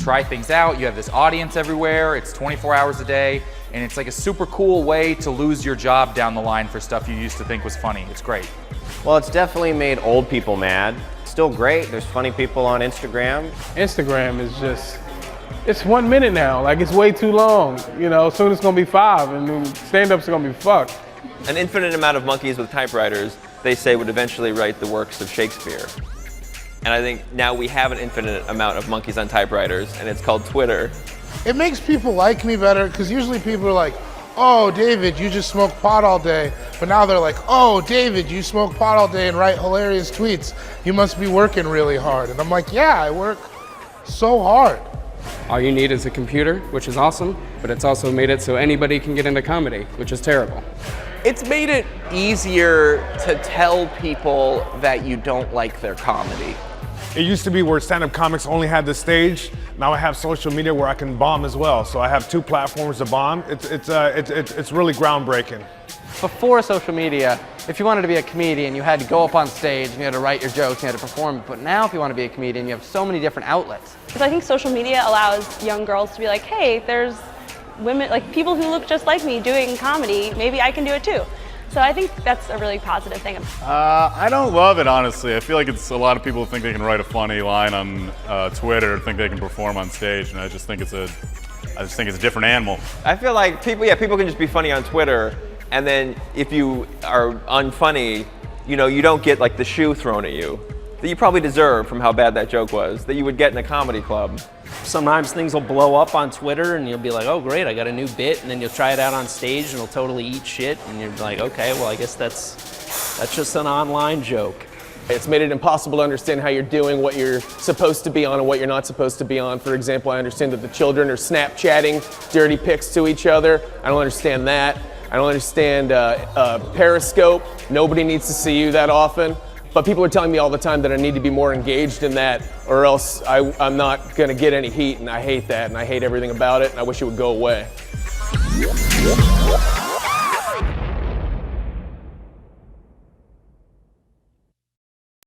try things out. You have this audience everywhere. It's 24 hours a day. And it's like a super cool way to lose your job down the line for stuff you used to think was funny. It's great. Well, it's definitely made old people mad. Still great. There's funny people on Instagram. Instagram is just, it's 1 minute now. Like, it's way too long. You know, soon it's gonna be 5 and then stand-ups are gonna be fucked. An infinite amount of monkeys with typewriters, they say, would eventually write the works of Shakespeare. And I think now we have an infinite amount of monkeys on typewriters, and it's called Twitter. It makes people like me better, because usually people are like, oh, David, you just smoke pot all day. But now they're like, oh, David, you smoke pot all day and write hilarious tweets. You must be working really hard. And I'm like, yeah, I work so hard. All you need is a computer, which is awesome, but it's also made it so anybody can get into comedy, which is terrible. It's made it easier to tell people that you don't like their comedy. It used to be where stand-up comics only had the stage. Now I have social media where I can bomb as well. So I have 2 platforms to bomb. It's really groundbreaking. Before social media, if you wanted to be a comedian, you had to go up on stage and you had to write your jokes, you had to perform. But now if you want to be a comedian, you have so many different outlets. So I think social media allows young girls to be like, hey, there's women, like people who look just like me doing comedy, maybe I can do it too. So I think that's a really positive thing. I don't love it, honestly. I feel like it's a lot of people think they can write a funny line on Twitter, think they can perform on stage, and I just think it's a different animal. I feel like people can just be funny on Twitter, and then if you are unfunny, you know, you don't get like the shoe thrown at you that you probably deserve from how bad that joke was, that you would get in a comedy club. Sometimes things will blow up on Twitter and you'll be like, oh great, I got a new bit, and then you'll try it out on stage and it'll totally eat shit, and you're like, okay, well I guess that's just an online joke. It's made it impossible to understand how you're doing, what you're supposed to be on and what you're not supposed to be on. For example, I understand that the children are Snapchatting dirty pics to each other. I don't understand that. I don't understand Periscope. Nobody needs to see you that often. But people are telling me all the time that I need to be more engaged in that, or else I'm not gonna get any heat, and I hate that, and I hate everything about it, and I wish it would go away.